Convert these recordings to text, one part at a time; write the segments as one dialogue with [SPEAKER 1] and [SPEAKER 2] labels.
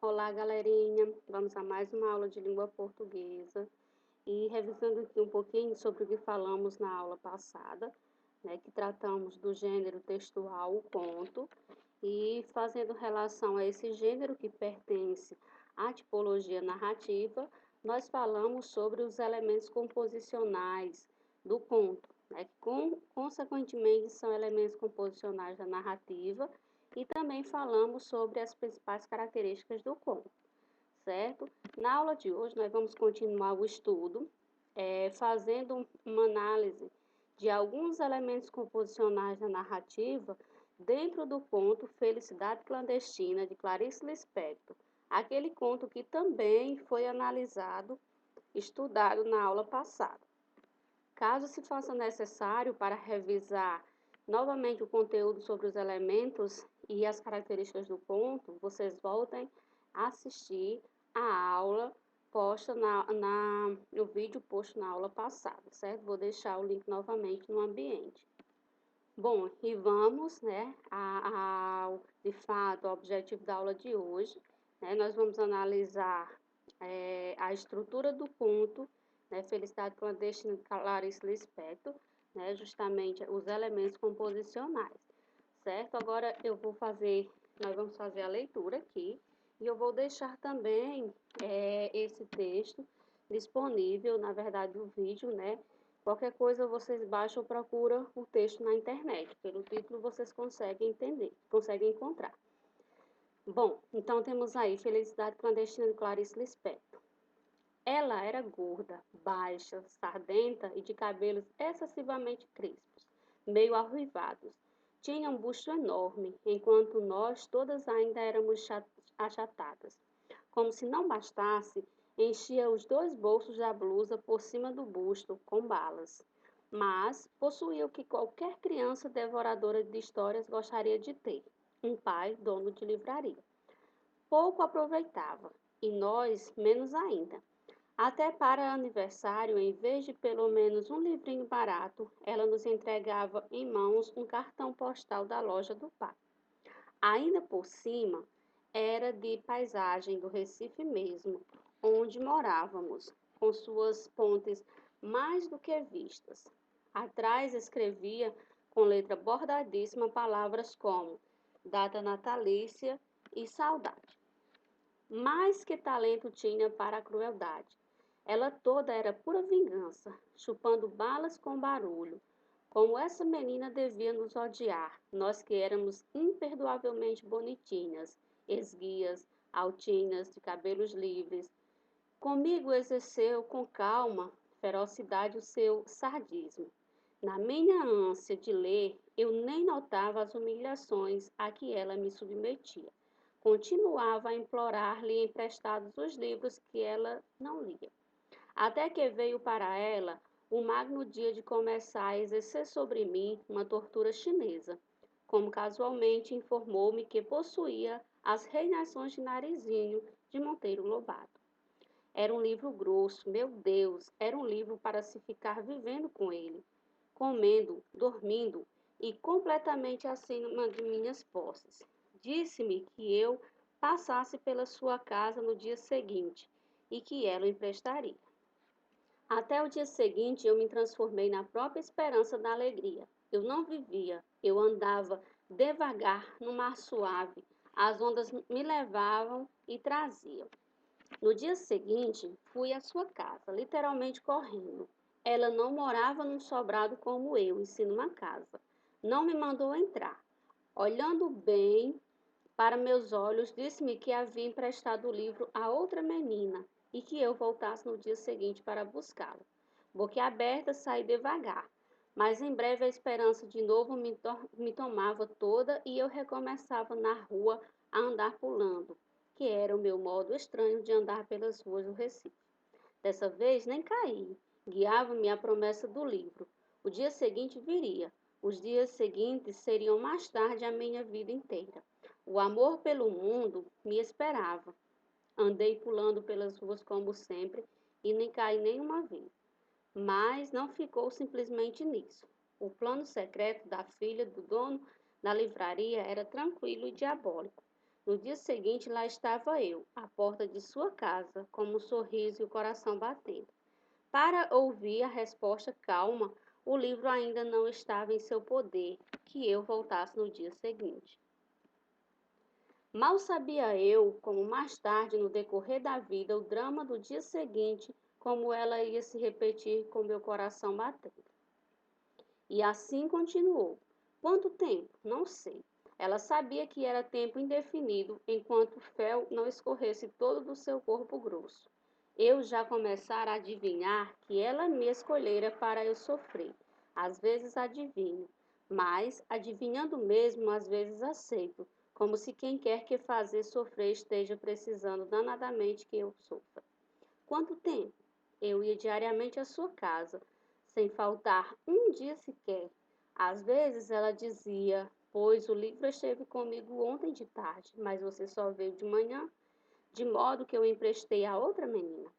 [SPEAKER 1] Olá, galerinha! Vamos a mais uma aula de língua portuguesa e revisando aqui um pouquinho sobre o que falamos na aula passada, né, que tratamos do gênero textual, o conto, e fazendo relação a esse gênero que pertence à tipologia narrativa, nós falamos sobre os elementos composicionais do conto, né, que consequentemente são elementos composicionais da narrativa, e também falamos sobre as principais características do conto, certo? Na aula de hoje, nós vamos continuar o estudo, fazendo uma análise de alguns elementos composicionais da narrativa dentro do conto Felicidade Clandestina, de Clarice Lispector, aquele conto que também foi analisado, estudado na aula passada. Caso se faça necessário para revisar novamente o conteúdo sobre os elementos e as características do conto, vocês voltem a assistir a aula posta no vídeo posto na aula passada, certo? Vou deixar o link novamente no ambiente. Bom, e vamos, né, de fato, ao objetivo da aula de hoje, né? Nós vamos analisar a estrutura do conto, né, Felicidade Clandestina de Clarice Lispector, né, justamente os elementos composicionais, certo? Agora nós vamos fazer a leitura aqui, e eu vou deixar também esse texto disponível, na verdade, o vídeo, né? Qualquer coisa vocês baixam ou procuram o texto na internet. Pelo título vocês conseguem entender, conseguem encontrar. Bom, então temos aí Felicidade Clandestina de Clarice Lispector. Ela era gorda, baixa, sardenta e de cabelos excessivamente crespos, meio arruivados. Tinha um busto enorme, enquanto nós todas ainda éramos achatadas. Como se não bastasse, enchia os 2 bolsos da blusa por cima do busto com balas. Mas possuía o que qualquer criança devoradora de histórias gostaria de ter: um pai dono de livraria. Pouco aproveitava, e nós menos ainda. Até para aniversário, em vez de pelo menos um livrinho barato, ela nos entregava em mãos um cartão postal da loja do pai. Ainda por cima, era de paisagem do Recife mesmo, onde morávamos, com suas pontes mais do que vistas. Atrás escrevia com letra bordadíssima palavras como data natalícia e saudade. Mais que talento tinha para a crueldade. Ela toda era pura vingança, chupando balas com barulho. Como essa menina devia nos odiar, nós que éramos imperdoavelmente bonitinhas, esguias, altinhas, de cabelos livres. Comigo exerceu com calma, ferocidade o seu sadismo. Na minha ânsia de ler, eu nem notava as humilhações a que ela me submetia. Continuava a implorar-lhe emprestados os livros que ela não lia. Até que veio para ela o magno dia de começar a exercer sobre mim uma tortura chinesa, como casualmente informou-me que possuía As Reinações de Narizinho, de Monteiro Lobato. Era um livro grosso, meu Deus, era um livro para se ficar vivendo com ele, comendo, dormindo e completamente acima de minhas posses. Disse-me que eu passasse pela sua casa no dia seguinte e que ela o emprestaria. Até o dia seguinte eu me transformei na própria esperança da alegria. Eu não vivia, eu andava devagar no mar suave. As ondas me levavam e traziam. No dia seguinte, fui à sua casa, literalmente correndo. Ela não morava num sobrado como eu, e sim numa casa. Não me mandou entrar. Olhando bem para meus olhos, disse-me que havia emprestado o livro a outra menina e que eu voltasse no dia seguinte para buscá-lo. Boquiaberta, saí devagar, mas em breve a esperança de novo me tomava toda e eu recomeçava na rua a andar pulando, que era o meu modo estranho de andar pelas ruas do Recife. Dessa vez nem caí, guiava-me a promessa do livro. O dia seguinte viria. Os dias seguintes seriam mais tarde a minha vida inteira. O amor pelo mundo me esperava. Andei pulando pelas ruas como sempre e nem caí nenhuma vez. Mas não ficou simplesmente nisso. O plano secreto da filha do dono da livraria era tranquilo e diabólico. No dia seguinte, lá estava eu, à porta de sua casa, com um sorriso e o coração batendo. Para ouvir a resposta calma, o livro ainda não estava em seu poder, que eu voltasse no dia seguinte. Mal sabia eu, como mais tarde, no decorrer da vida, o drama do dia seguinte, como ela ia se repetir com meu coração batendo. E assim continuou. Quanto tempo? Não sei. Ela sabia que era tempo indefinido, enquanto o fel não escorresse todo do seu corpo grosso. Eu já começara a adivinhar que ela me escolhera para eu sofrer. Às vezes adivinho, mas, adivinhando mesmo, às vezes aceito, como se quem quer que fazer sofrer esteja precisando danadamente que eu sofra. Quanto tempo? Eu ia diariamente à sua casa, sem faltar um dia sequer. Às vezes ela dizia: pois o livro esteve comigo ontem de tarde, mas você só veio de manhã, de modo que eu emprestei a outra menina.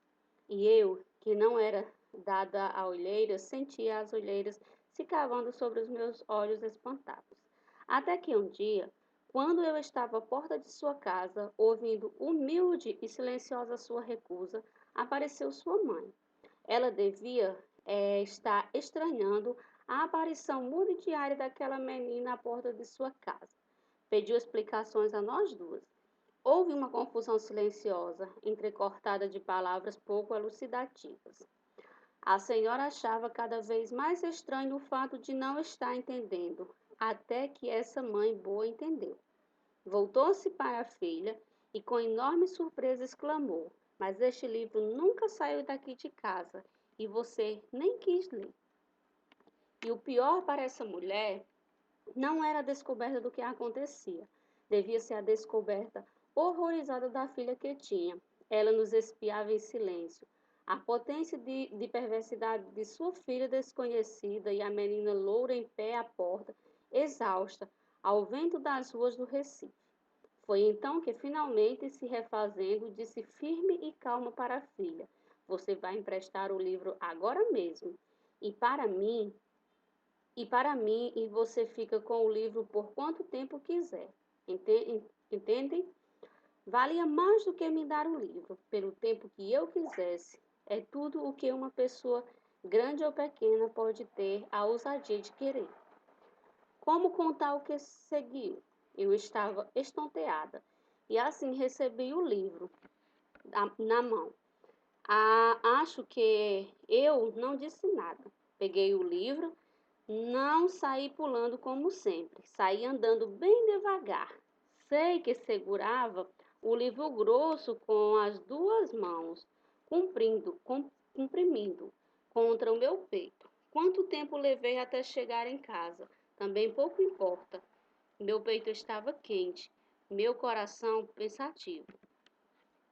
[SPEAKER 1] E eu, que não era dada a olheiras, sentia as olheiras se cavando sobre os meus olhos espantados. Até que um dia, quando eu estava à porta de sua casa, ouvindo humilde e silenciosa sua recusa, apareceu sua mãe. Ela devia estar estranhando a aparição muda e diária daquela menina à porta de sua casa. Pediu explicações a nós duas. Houve uma confusão silenciosa, entrecortada de palavras pouco elucidativas. A senhora achava cada vez mais estranho o fato de não estar entendendo, até que essa mãe boa entendeu. Voltou-se para a filha e, com enorme surpresa, exclamou: mas este livro nunca saiu daqui de casa e você nem quis ler. E o pior para essa mulher não era a descoberta do que acontecia, devia ser a descoberta horrorizada da filha que tinha. Ela nos espiava em silêncio. A potência de perversidade de sua filha desconhecida e a menina loura em pé à porta, exausta, ao vento das ruas do Recife. Foi então que, finalmente, se refazendo, disse firme e calma para a filha: você vai emprestar o livro agora mesmo. E para mim, e você fica com o livro por quanto tempo quiser. Entendem? Valia mais do que me dar o livro, pelo tempo que eu quisesse. É tudo o que uma pessoa, grande ou pequena, pode ter a ousadia de querer. Como contar o que seguiu? Eu estava estonteada e assim recebi o livro na mão. Acho que eu não disse nada. Peguei o livro, não saí pulando como sempre, saí andando bem devagar. Sei que segurava o livro grosso com as duas mãos, comprimindo contra o meu peito. Quanto tempo levei até chegar em casa? Também pouco importa. Meu peito estava quente, meu coração pensativo.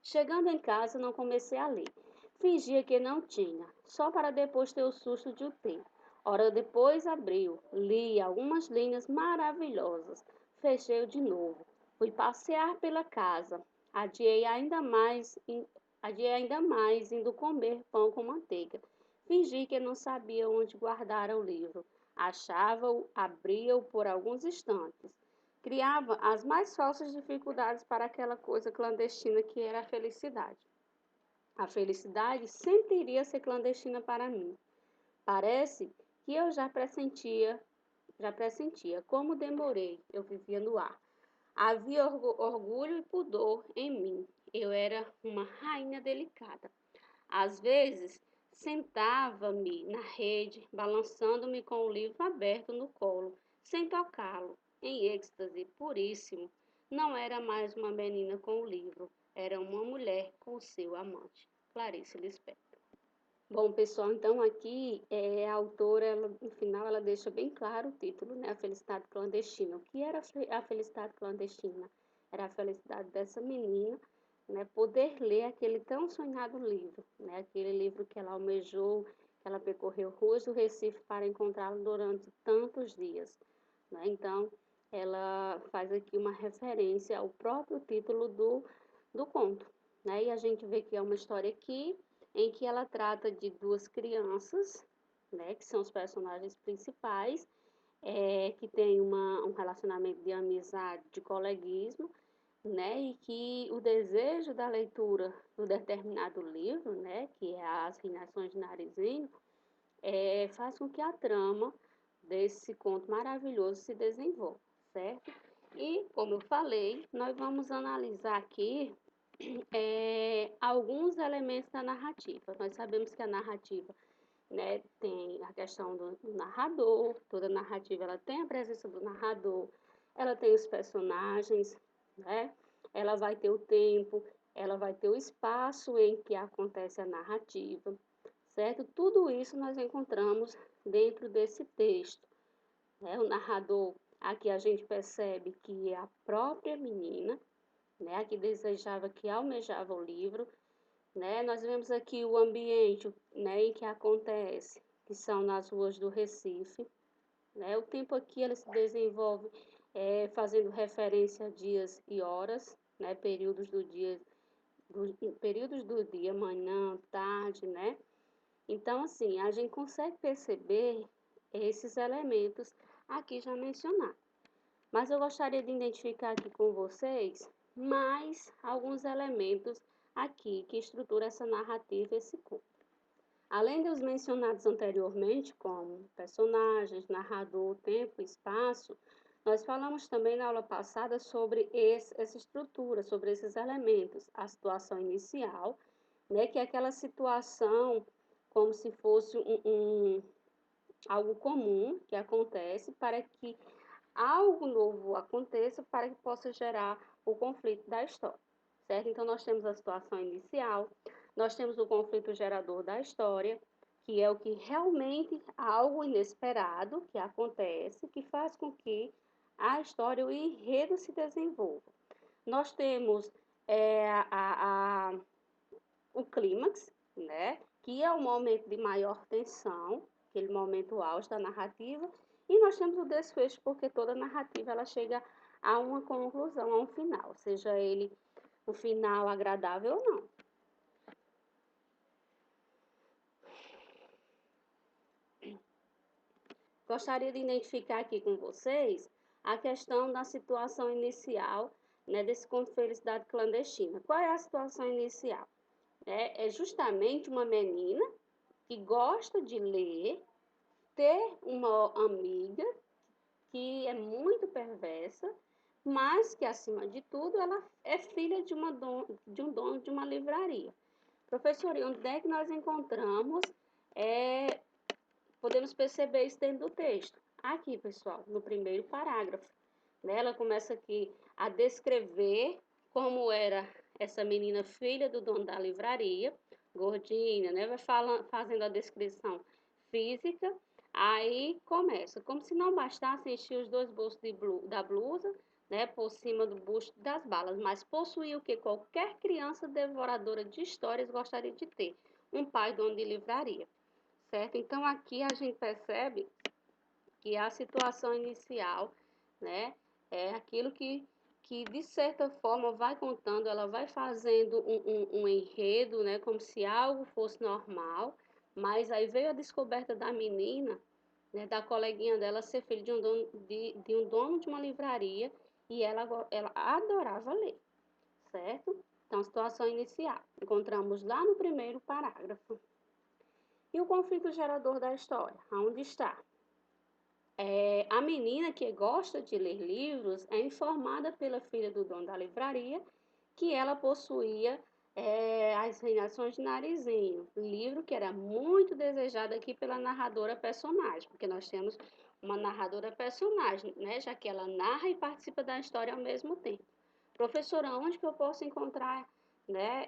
[SPEAKER 1] Chegando em casa, não comecei a ler. Fingia que não tinha, só para depois ter o susto de o ter. Hora depois abriu, li algumas linhas maravilhosas. Fechei-o de novo. Fui passear pela casa. Adiei ainda mais, adiei ainda mais, indo comer pão com manteiga. Fingi que não sabia onde guardara o livro. Achava-o, abria-o por alguns instantes. Criava as mais falsas dificuldades para aquela coisa clandestina que era a felicidade. A felicidade sempre iria ser clandestina para mim. Parece que eu já pressentia. Como demorei, eu vivia no ar. Havia orgulho e pudor em mim. Eu era uma rainha delicada. Às vezes, sentava-me na rede, balançando-me com o livro aberto no colo, sem tocá-lo, em êxtase puríssimo. Não era mais uma menina com o livro, era uma mulher com o seu amante. Clarice Lispector. Bom, pessoal, então aqui a autora, no final, ela deixa bem claro o título, né? A felicidade clandestina. O que era a felicidade clandestina? Era a felicidade dessa menina, né? Poder ler aquele tão sonhado livro, né? Aquele livro que ela almejou, que ela percorreu ruas do Recife para encontrá-lo durante tantos dias, né? Então, ela faz aqui uma referência ao próprio título do conto, né? E a gente vê que é uma história aqui em que ela trata de duas crianças, né, que são os personagens principais, que têm um relacionamento de amizade, de coleguismo, né, e que o desejo da leitura do determinado livro, né, que é As Reinações de Narizinho, faz com que a trama desse conto maravilhoso se desenvolva, certo? E, como eu falei, nós vamos analisar aqui alguns elementos da narrativa. Nós sabemos que a narrativa, né, tem a questão do narrador, toda narrativa ela tem a presença do narrador, ela tem os personagens, né, ela vai ter o tempo, ela vai ter o espaço em que acontece a narrativa, certo? Tudo isso nós encontramos dentro desse texto, né? O narrador, aqui a gente percebe que é a própria menina, né, que desejava, que almejava o livro, né? Nós vemos aqui o ambiente, né, em que acontece, que são nas ruas do Recife, né? O tempo aqui ele se desenvolve fazendo referência a dias e horas, né? Períodos do dia, manhã, tarde, né? Então, assim, a gente consegue perceber esses elementos aqui já mencionados. Mas eu gostaria de identificar aqui com vocês mais alguns elementos aqui que estruturam essa narrativa, esse conto. Além dos mencionados anteriormente, como personagens, narrador, tempo, espaço, nós falamos também na aula passada sobre essa estrutura, sobre esses elementos. A situação inicial, né, que é aquela situação como se fosse algo comum que acontece para que algo novo aconteça para que possa gerar o conflito da história, certo? Então, nós temos a situação inicial, nós temos o conflito gerador da história, que é o que realmente algo inesperado que acontece, que faz com que a história, o enredo se desenvolva. Nós temos o clímax, né? Que é o momento de maior tensão, aquele momento auge da narrativa, e nós temos o desfecho, porque toda narrativa ela chega a uma conclusão, a um final, seja ele um final agradável ou não. Gostaria de identificar aqui com vocês a questão da situação inicial, né, desse conto Felicidade Clandestina. Qual é a situação inicial? É justamente uma menina que gosta de ler, ter uma amiga que é muito perversa, mas que, acima de tudo, ela é filha de um dono de uma livraria. Professor, e onde é que nós encontramos, podemos perceber isso dentro do texto? Aqui, pessoal, no primeiro parágrafo. Né? Ela começa aqui a descrever como era essa menina filha do dono da livraria, gordinha, né? Vai fazendo a descrição física. Aí começa, como se não bastasse encher os dois bolsos da blusa, né, por cima do busto das balas, mas possuía o que qualquer criança devoradora de histórias gostaria de ter, um pai dono de livraria, certo? Então aqui a gente percebe que a situação inicial, né, é aquilo que de certa forma vai contando, ela vai fazendo um enredo, né, como se algo fosse normal, mas aí veio a descoberta da menina, né, da coleguinha dela ser filha de um dono de uma livraria e ela adorava ler, certo? Então, situação inicial, encontramos lá no primeiro parágrafo. E o conflito gerador da história, aonde está? A menina que gosta de ler livros é informada pela filha do dono da livraria que ela possuía As Reinações de Narizinho, livro que era muito desejado aqui pela narradora personagem, porque nós temos uma narradora personagem, né, já que ela narra e participa da história ao mesmo tempo. Professora, onde que eu posso encontrar, né,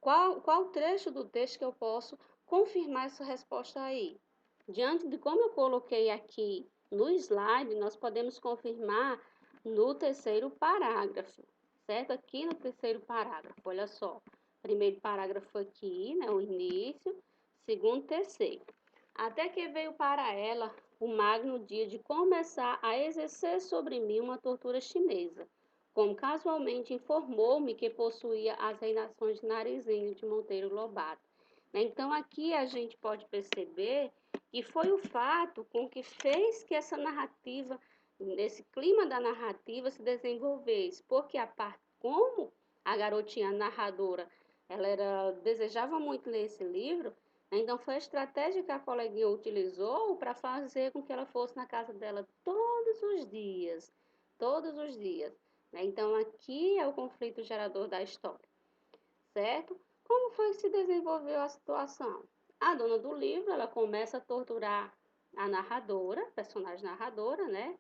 [SPEAKER 1] qual trecho do texto que eu posso confirmar essa resposta aí? Diante de como eu coloquei aqui no slide, nós podemos confirmar no terceiro parágrafo, certo? Aqui no terceiro parágrafo, olha só. Primeiro parágrafo aqui, né, o início, segundo, terceiro. Até que veio para ela o magno dia de começar a exercer sobre mim uma tortura chinesa, como casualmente informou-me que possuía as reinações de Narizinho de Monteiro Lobato. Então, aqui a gente pode perceber que foi o fato com que fez que essa narrativa nesse clima da narrativa se desenvolvesse, porque a parte como a garotinha narradora, desejava muito ler esse livro, né, então foi a estratégia que a coleguinha utilizou para fazer com que ela fosse na casa dela todos os dias, né? Então aqui é o conflito gerador da história, certo? Como foi que se desenvolveu a situação? A dona do livro, ela começa a torturar a narradora, personagem narradora, né?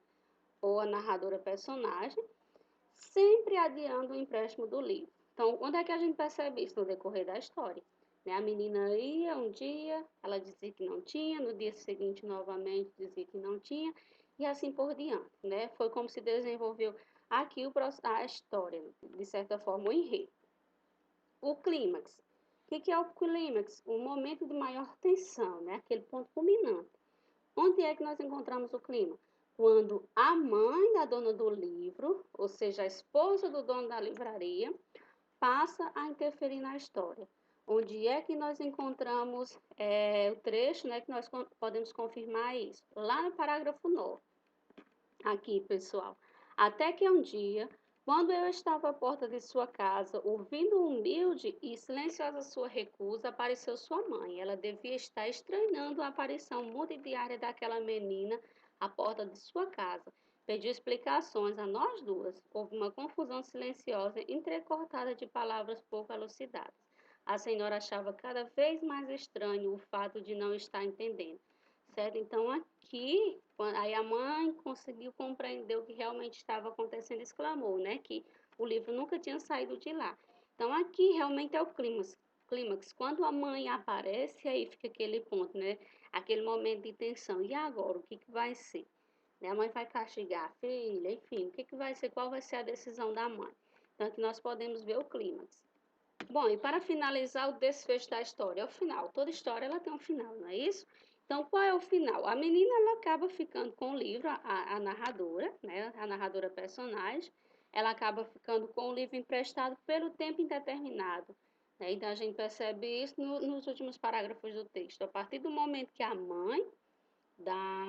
[SPEAKER 1] Ou a narradora personagem, sempre adiando o empréstimo do livro. Então, onde é que a gente percebe isso? No decorrer da história. Né? A menina ia um dia, ela dizia que não tinha, no dia seguinte, novamente, dizia que não tinha, e assim por diante. Né? Foi como se desenvolveu aqui a história, de certa forma, o enredo. O clímax. O que é o clímax? O momento de maior tensão, né? Aquele ponto culminante. Onde é que nós encontramos o clima? Quando a mãe da dona do livro, ou seja, a esposa do dono da livraria, passa a interferir na história. Onde é que nós encontramos o trecho, né, que nós podemos confirmar isso? Lá no parágrafo 9. Aqui, pessoal. Até que um dia, quando eu estava à porta de sua casa, ouvindo humilde e silenciosa sua recusa, apareceu sua mãe. Ela devia estar estranhando a aparição muda e diária daquela menina à porta de sua casa. Pediu explicações a nós duas. Houve uma confusão silenciosa, entrecortada de palavras pouco elucidadas. A senhora achava cada vez mais estranho o fato de não estar entendendo. Certo? Então, aqui, aí a mãe conseguiu compreender o que realmente estava acontecendo, exclamou, né? Que o livro nunca tinha saído de lá. Então, aqui realmente é o clímax. Quando a mãe aparece, aí fica aquele ponto, né? Aquele momento de tensão. E agora, o que, que vai ser? Né? A mãe vai castigar a filha, enfim, o que, que vai ser? Qual vai ser a decisão da mãe? Então, aqui nós podemos ver o clímax. Bom, e para finalizar o desfecho da história, é o final. Toda história ela tem um final, não é isso? Então, qual é o final? A menina ela acaba ficando com o livro, a narradora, né? A narradora personagem, ela acaba ficando com o livro emprestado pelo tempo indeterminado. Né? Então, a gente percebe isso nos últimos parágrafos do texto. A partir do momento que a mãe da,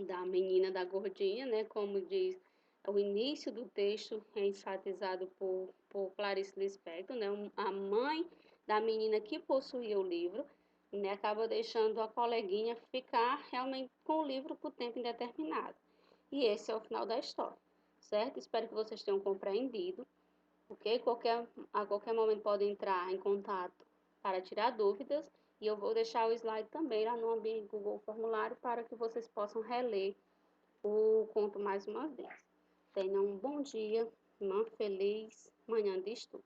[SPEAKER 1] da menina, da gordinha, né? Como diz o início do texto é enfatizado por Clarice Lispector, né? A mãe da menina que possuía o livro, né? Acaba deixando a coleguinha ficar realmente com o livro por tempo indeterminado. E esse é o final da história, certo? Espero que vocês tenham compreendido, ok? A qualquer momento podem entrar em contato para tirar dúvidas e eu vou deixar o slide também lá no ambiente Google Formulário para que vocês possam reler o conto mais uma vez. Tenham um bom dia, uma feliz manhã de estudo.